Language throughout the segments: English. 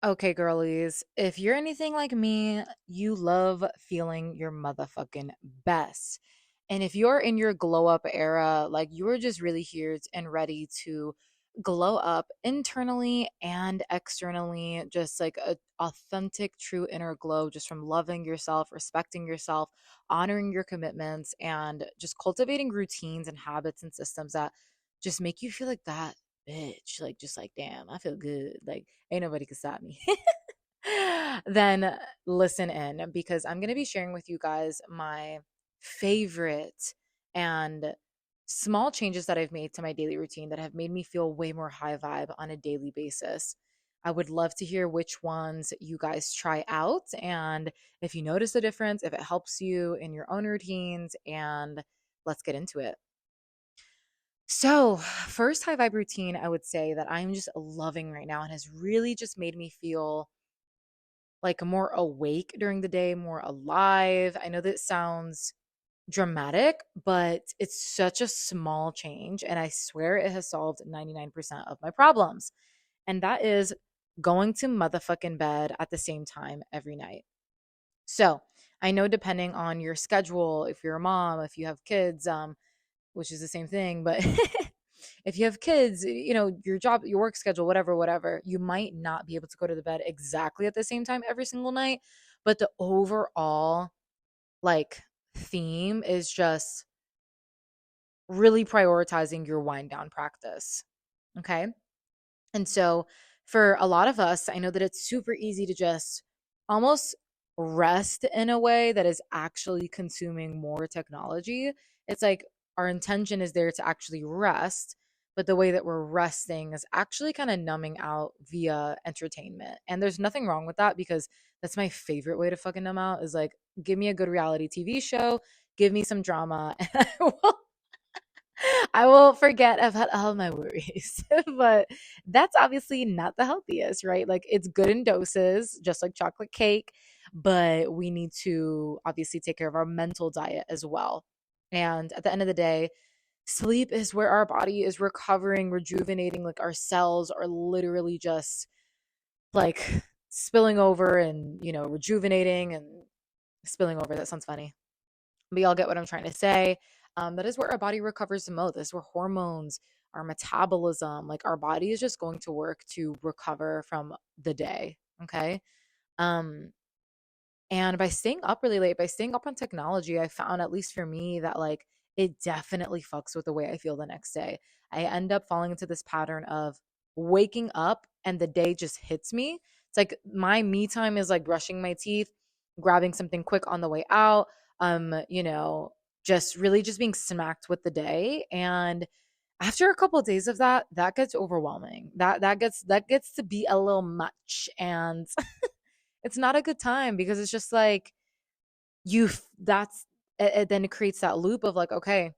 Okay, girlies, if you're anything like me, you love feeling your motherfucking best. And if you're in your glow up era, like you're just really here and ready to glow up internally and externally, just like a authentic, true inner glow, just from loving yourself, respecting yourself, honoring your commitments, and just cultivating routines and habits and systems that just make you feel like that bitch. Like, just like, damn, I feel good. Like, ain't nobody can stop me. Then listen in because I'm going to be sharing with you guys my favorite and small changes that I've made to my daily routine that have made me feel way more high vibe on a daily basis. I would love to hear which ones you guys try out and if you notice a difference, if it helps you in your own routines, and let's get into it. So, first high vibe routine I would say that I'm just loving right now and has really just made me feel like more awake during the day, more alive. I know that sounds dramatic, but it's such a small change. And I swear it has solved 99% of my problems. And that is going to motherfucking bed at the same time every night. So I know depending on your schedule, if you're a mom, if you have kids, which is the same thing, but if you have kids, your job, your work schedule, whatever, you might not be able to go to the bed exactly at the same time every single night, but the overall like theme is just really prioritizing your wind down practice. Okay? And so for a lot of us, I know that it's super easy to just almost rest in a way that is actually consuming more technology. It's like our intention is there to actually rest, but the way that we're resting is actually kind of numbing out via entertainment. And there's nothing wrong with that because that's my favorite way to fucking numb out is like give me a good reality TV show, give me some drama, and I will forget about all my worries. But that's obviously not the healthiest, right? Like it's good in doses, just like chocolate cake, but we need to obviously take care of our mental diet as well. And at the end of the day, sleep is where our body is recovering, rejuvenating, like our cells are literally just like spilling over and, rejuvenating and spilling over. That sounds funny, but y'all get what I'm trying to say. That is where our body recovers the most. That's where hormones, our metabolism, like our body is just going to work to recover from the day. Okay. Um, and by staying up really late, by staying up on technology, I found, at least for me, that like it definitely fucks with the way I feel the next day. I end up falling into this pattern of waking up and the day just hits me. It's like my me time is like brushing my teeth, grabbing something quick on the way out, just really just being smacked with the day. And after a couple of days of that, that gets overwhelming. That gets to be a little much. And it's not a good time because it's just like you that's it, then it creates that loop of like, okay,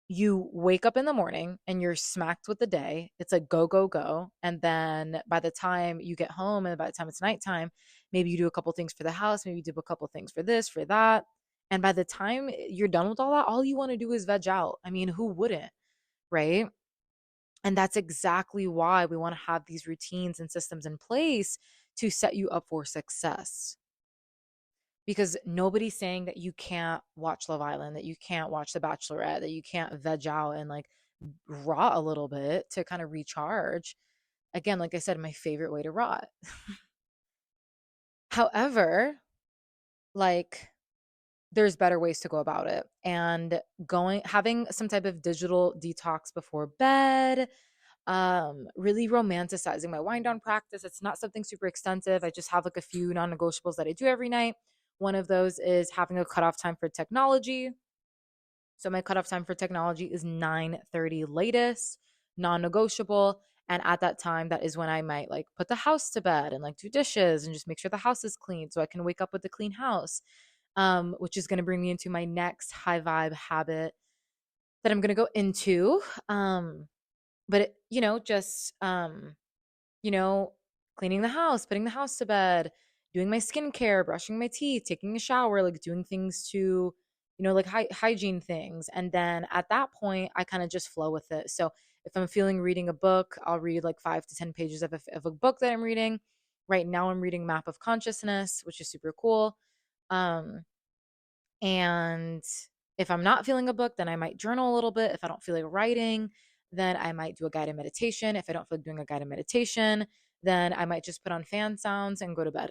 you wake up in the morning and you're smacked with the day. It's like go go go, and then by the time you get home and by the time it's nighttime, maybe you do a couple things for the house, maybe you do a couple things for this, for that, and by the time you're done with all that, all you want to do is veg out. I mean, who wouldn't, right? And that's exactly why we want to have these routines and systems in place to set you up for success, because nobody's saying that you can't watch Love Island, that you can't watch The Bachelorette, that you can't veg out and like rot a little bit to kind of recharge. Again, like I said, my favorite way to rot. However, like there's better ways to go about it. And having some type of digital detox before bed, really romanticizing my wind down practice. It's not something super extensive. I just have like a few non-negotiables that I do every night. One of those is having a cutoff time for technology. So my cutoff time for technology is 9:30 latest, non-negotiable. And at that time, that is when I might like put the house to bed and like do dishes and just make sure the house is clean so I can wake up with a clean house. Which is going to bring me into my next high vibe habit that I'm going to go into. But just you know, cleaning the house, putting the house to bed, doing my skincare, brushing my teeth, taking a shower, like doing things to, like hygiene things. And then at that point, I kind of just flow with it. So if I'm feeling reading a book, I'll read like 5 to 10 pages of a book that I'm reading. Right now I'm reading Map of Consciousness, which is super cool. Um, and if I'm not feeling a book, then I might journal a little bit. If I don't feel like writing, then I might do a guided meditation. If I don't feel like doing a guided meditation, then I might just put on fan sounds and go to bed.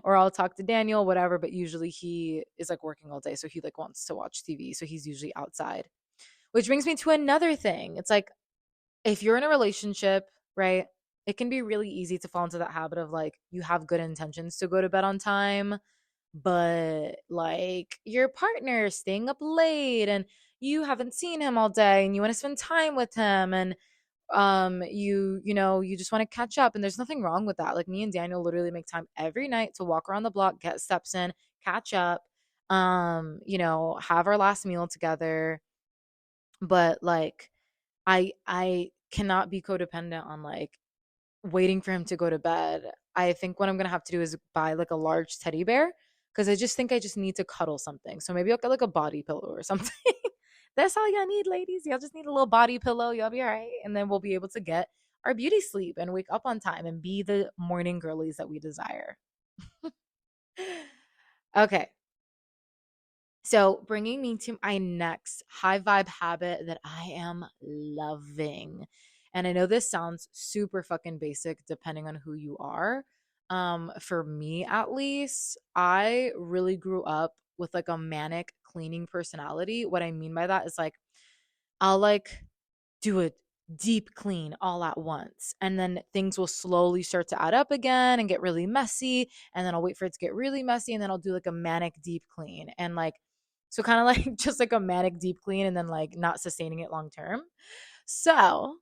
Or I'll talk to Daniel, whatever, but usually he is like working all day, so he like wants to watch TV, so he's usually outside. Which brings me to another thing. It's like if you're in a relationship, right? It can be really easy to fall into that habit of like you have good intentions to go to bed on time, but like your partner is staying up late and you haven't seen him all day and you want to spend time with him, and you just want to catch up, and there's nothing wrong with that. Like me and Daniel literally make time every night to walk around the block, get steps in, catch up, have our last meal together. But like I cannot be codependent on like waiting for him to go to bed. I think what I'm gonna have to do is buy like a large teddy bear because I just think I just need to cuddle something. So maybe I'll get like a body pillow or something. That's all y'all need, ladies. Y'all just need a little body pillow. Y'all be all right. And then we'll be able to get our beauty sleep and wake up on time and be the morning girlies that we desire. Okay. So, bringing me to my next high vibe habit that I am loving. And I know this sounds super fucking basic depending on who you are. For me at least, I really grew up with like a manic cleaning personality. What I mean by that is like I'll like do a deep clean all at once. And then things will slowly start to add up again and get really messy. And then I'll wait for it to get really messy. And then I'll do like a manic deep clean. And like, so kind of like just like a manic deep clean and then like not sustaining it long term. So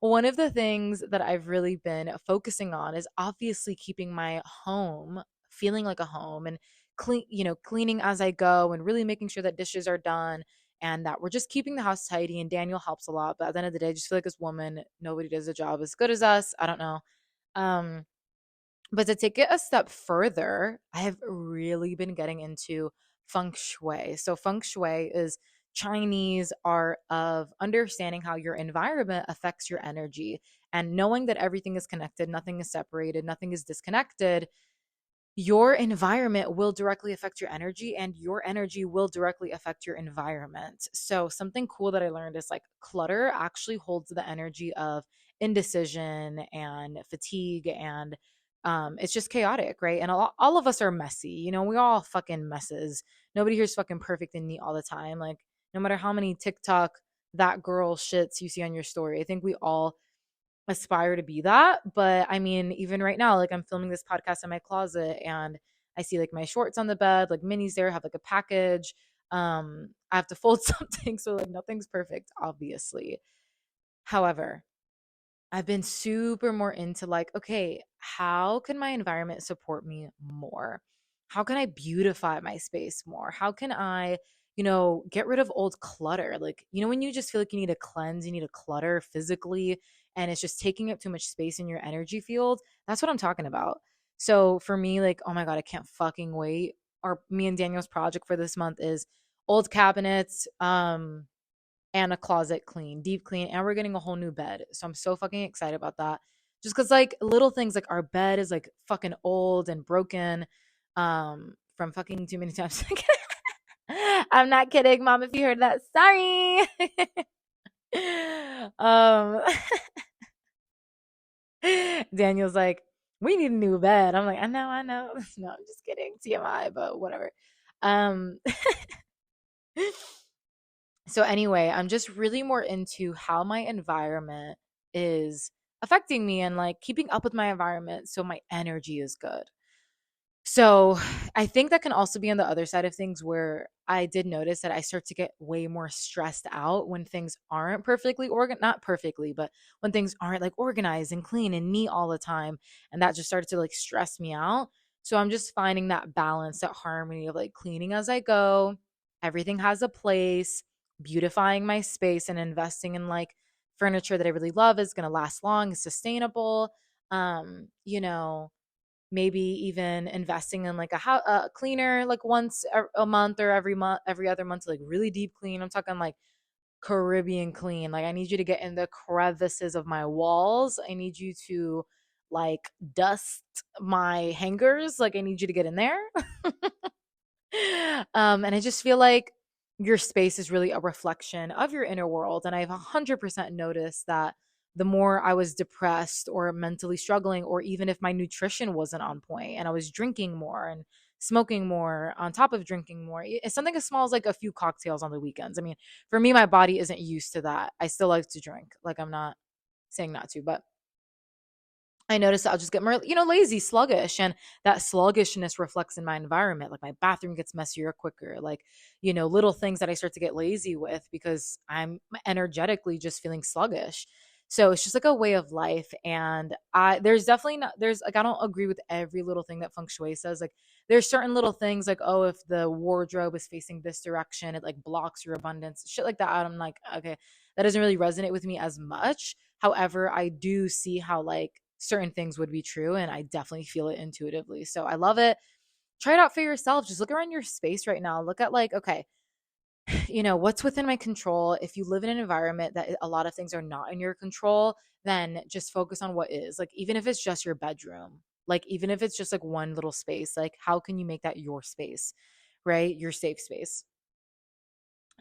one of the things that I've really been focusing on is obviously keeping my home feeling like a home and cleaning as I go and really making sure that dishes are done and that we're just keeping the house tidy. And Daniel helps a lot. But at the end of the day, I just feel like as woman, nobody does a job as good as us. I don't know. Um, but to take it a step further, I have really been getting into feng shui. So, feng shui is Chinese art of understanding how your environment affects your energy and knowing that everything is connected, nothing is separated, nothing is disconnected. Your environment will directly affect your energy, and your energy will directly affect your environment. So, something cool that I learned is like clutter actually holds the energy of indecision and fatigue, and it's just chaotic, right? And all of us are messy. We're all fucking messes. Nobody here's fucking perfect and neat all the time. Like, no matter how many TikTok that girl shits you see on your story, I think we all aspire to be that. But I mean, even right now, like I'm filming this podcast in my closet and I see like my shorts on the bed, like minis there, have like a package. I have to fold something. So like nothing's perfect, obviously. However, I've been super more into like, okay, how can my environment support me more? How can I beautify my space more? How can I, get rid of old clutter? Like, when you just feel like you need a cleanse, you need a clutter physically, and it's just taking up too much space in your energy field. That's what I'm talking about. So for me, like, oh my God, I can't fucking wait. Me and Daniel's project for this month is old cabinets, and a closet clean, deep clean, and we're getting a whole new bed. So I'm so fucking excited about that. Just cuz like little things like our bed is like fucking old and broken from fucking too many times. I'm not kidding, mom, if you heard that. Sorry. um Daniel's like, "We need a new bed." I'm like, "I know, I know." No, I'm just kidding. TMI, but whatever. Um So anyway, I'm just really more into how my environment is affecting me and like keeping up with my environment so my energy is good. So I think that can also be on the other side of things where I did notice that I start to get way more stressed out when things aren't perfectly not perfectly, but when things aren't like organized and clean and neat all the time. And that just started to like stress me out. So I'm just finding that balance, that harmony of like cleaning as I go, everything has a place, beautifying my space and investing in like furniture that I really love is going to last long, is sustainable. Um, you know, maybe even investing in like a cleaner like once a month or every other month to like really deep clean. I'm talking like Caribbean clean. Like I need you to get in the crevices of my walls. I need you to like dust my hangers. Like I need you to get in there. And I just feel like your space is really a reflection of your inner world. And I've 100% noticed that the more I was depressed or mentally struggling, or even if my nutrition wasn't on point and I was drinking more and smoking more on top of drinking more, it's something as small as like a few cocktails on the weekends. I mean, for me, my body isn't used to that. I still like to drink. Like I'm not saying not to, but I notice that I'll just get more, lazy, sluggish, and that sluggishness reflects in my environment. Like my bathroom gets messier quicker, like, little things that I start to get lazy with because I'm energetically just feeling sluggish. So it's just like a way of life. And there's definitely not, there's like, I don't agree with every little thing that feng shui says. Like, there's certain little things like, oh, if the wardrobe is facing this direction, it like blocks your abundance, shit like that. I'm like, okay, that doesn't really resonate with me as much. However, I do see how like certain things would be true, and I definitely feel it intuitively. So I love it. Try it out for yourself. Just look around your space right now. Look at like, okay, what's within my control. If you live in an environment that a lot of things are not in your control, then just focus on what is. Like even if it's just your bedroom, like even if it's just like one little space, like how can you make that your space, right? Your safe space.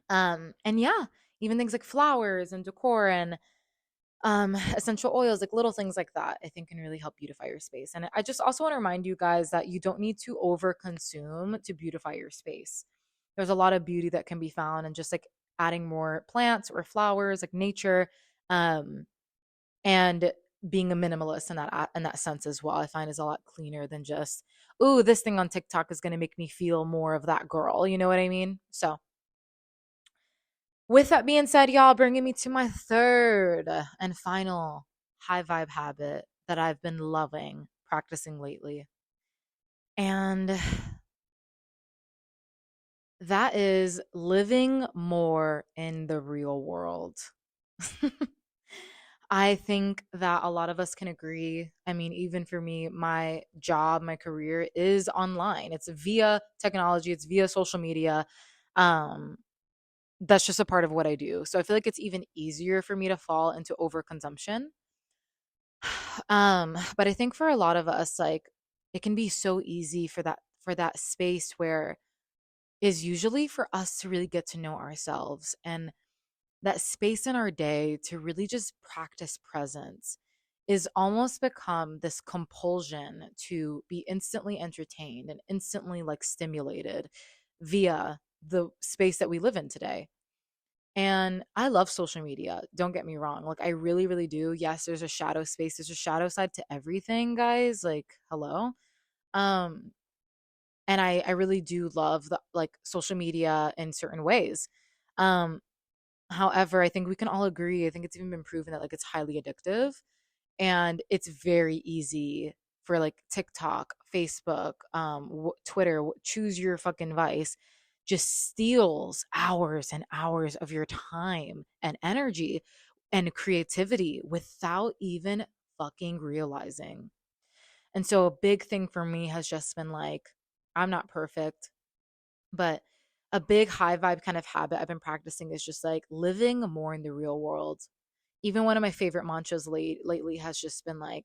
And yeah, even things like flowers and decor and essential oils, like little things like that, I think can really help beautify your space. And I just also want to remind you guys that you don't need to over consume to beautify your space. There's a lot of beauty that can be found in just like adding more plants or flowers, like nature, um, and being a minimalist in that sense as well. I find is a lot cleaner than just, ooh, this thing on TikTok is going to make me feel more of that girl. You know what I mean? So with that being said, y'all, bringing me to my third and final high vibe habit that I've been loving practicing lately. And that is living more in the real world. I think that a lot of us can agree. I mean, even for me, my job, my career is online. It's via technology, it's via social media. Um, that's just a part of what I do. So I feel like it's even easier for me to fall into overconsumption. But I think for a lot of us, like it can be so easy for that space where is usually for us to really get to know ourselves and that space in our day to really just practice presence is almost become this compulsion to be instantly entertained and instantly like stimulated via the space that we live in today. And I love social media. Don't get me wrong. Like I really, really do. Yes, there's a shadow space. There's a shadow side to everything, guys. Like, hello. Um, and I really do love the like social media in certain ways. Um, However, I think we can all agree, I think it's even been proven that like it's highly addictive and it's very easy for like TikTok, Facebook, Twitter, choose your fucking vice, just steals hours and hours of your time and energy and creativity without even fucking realizing. And so a big thing for me has just been like, I'm not perfect, but a big high vibe kind of habit I've been practicing is just like living more in the real world. Even one of my favorite mantras lately has just been like,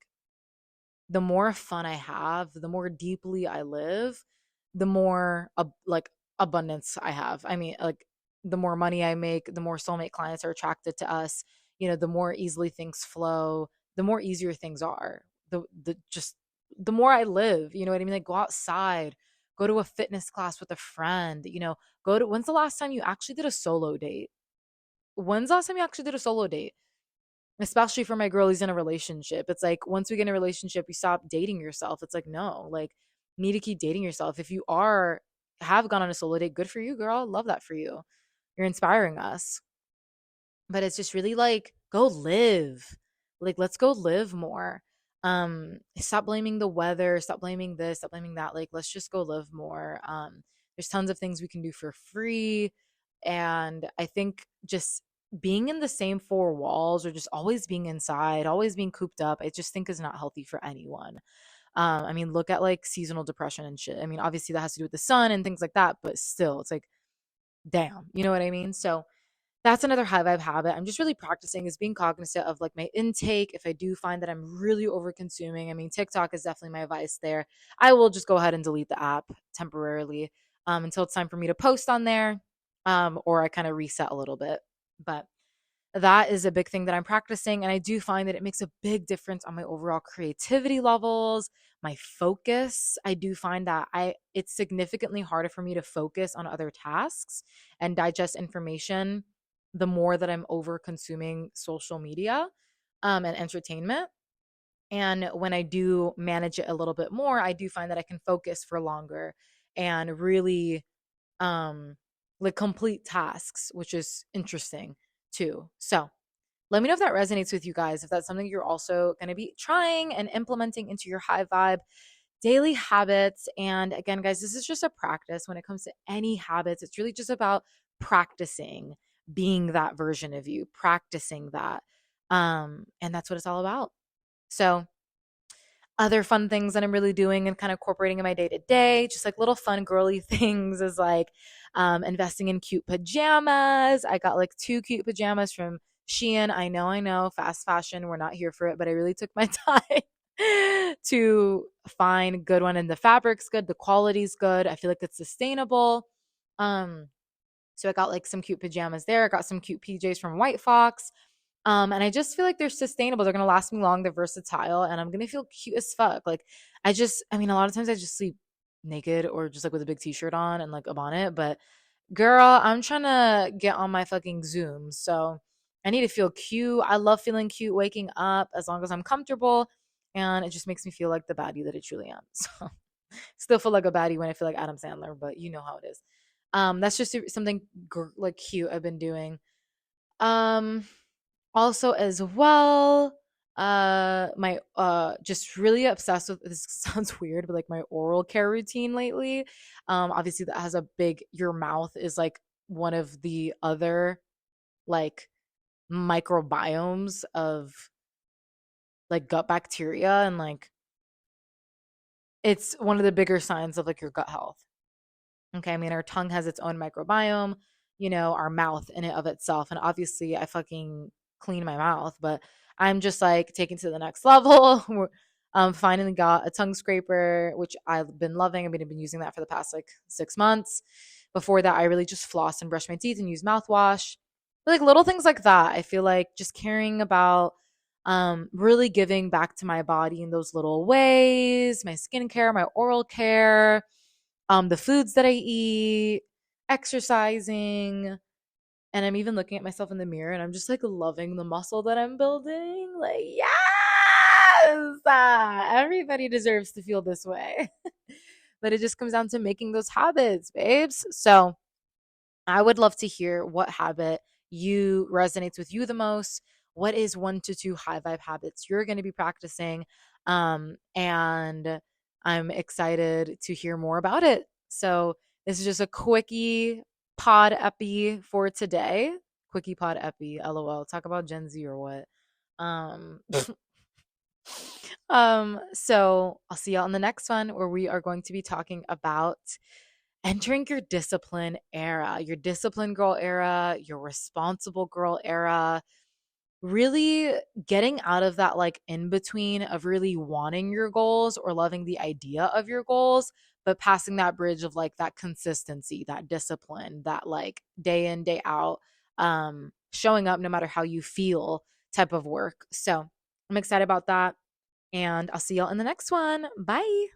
the more fun I have, the more deeply I live, the more like abundance I have. I mean, like the more money I make, the more soulmate clients are attracted to us. The more easily things flow, the more easier things are. The just the more I live, you know what I mean? Like go outside, go to a fitness class with a friend, go to when's the last time you actually did a solo date? When's the last time you actually did a solo date? Especially for my girlies in a relationship. It's like once we get in a relationship, you stop dating yourself. It's like, no, like you need to keep dating yourself. If you have gone on a solo date, good for you, girl. Love that for you. You're inspiring us. But it's just really like go live. Like let's go live more. Stop blaming the weather, stop blaming this, stop blaming that. Like let's just go live more. There's tons of things we can do for free. And I think just being in the same four walls or just always being inside, always being cooped up, I just think is not healthy for anyone. I mean, look at like seasonal depression and shit. I mean, obviously that has to do with the sun and things like that, but still, it's like, damn, you know what I mean? So that's another high vibe habit I'm just really practicing, is being cognizant of like my intake. If I do find that I'm really over consuming, I mean, TikTok is definitely my vice there. I will just go ahead and delete the app temporarily, until it's time for me to post on there, or I kind of reset a little bit. But that is a big thing that I'm practicing. And I do find that it makes a big difference on my overall creativity levels, my focus. I do find that it's significantly harder for me to focus on other tasks and digest information the more that I'm over consuming social media, and entertainment. And when I do manage it a little bit more, I do find that I can focus for longer and really, um like, complete tasks, which is interesting too. So let me know if that resonates with you guys, if that's something you're also going to be trying and implementing into your high vibe daily habits. And again, guys, this is just a practice when it comes to any habits. It's really just about practicing being that version of you, practicing that. And that's what it's all about. So other fun things that I'm really doing and kind of incorporating in my day to day, just like little fun girly things, is like, investing in cute pajamas. I got like two cute pajamas from Shein. I know, fast fashion. We're not here for it, but I really took my time to find a good one. And the fabric's good, the quality's good. I feel like it's sustainable. Um, so I got like some cute pajamas there. I got some cute PJs from White Fox. And I just feel like they're sustainable. They're gonna last me long. They're versatile, and I'm gonna feel cute as fuck. Like, I mean, a lot of times I just sleep naked or just like with a big t-shirt on and like a bonnet. But girl, I'm trying to get on my fucking Zoom, so I need to feel cute. I love feeling cute waking up as long as I'm comfortable, and it just makes me feel like the baddie that I truly am. So still feel like a baddie when I feel like Adam Sandler, but you know how it is. That's just something like cute I've been doing. Um, Also as well, my just really obsessed with this. Sounds weird, but like my oral care routine lately. Obviously that has a big, your mouth is like one of the other like microbiomes of like gut bacteria, and like it's one of the bigger signs of like your gut health. Okay, I mean, our tongue has its own microbiome, our mouth in it of itself. And obviously, I fucking clean my mouth, but I'm just like taking to the next level. Finally got a tongue scraper, which I've been loving. I've been using that for the past like 6 months. Before that, I really just floss and brush my teeth and use mouthwash. But like little things like that, I feel like just caring about, really giving back to my body in those little ways, my skincare, my oral care, the foods that I eat, exercising, and I'm even looking at myself in the mirror and I'm just like loving the muscle that I'm building. Like, yes, everybody deserves to feel this way. But it just comes down to making those habits, babes. So I would love to hear what habit you resonates with you the most. What is 1 to 2 high vibe habits you're going to be practicing? And I'm excited to hear more about it. So this is just a quickie pod epi for today. Quickie pod epi, lol. Talk about Gen Z or what? Um, so I'll see y'all in the next one, where we are going to be talking about entering your discipline era, your discipline girl era, your responsible girl era, really getting out of that like in between of really wanting your goals or loving the idea of your goals, but passing that bridge of like that consistency, that discipline, that like day in, day out, showing up no matter how you feel type of work. So I'm excited about that. And I'll see y'all in the next one. Bye.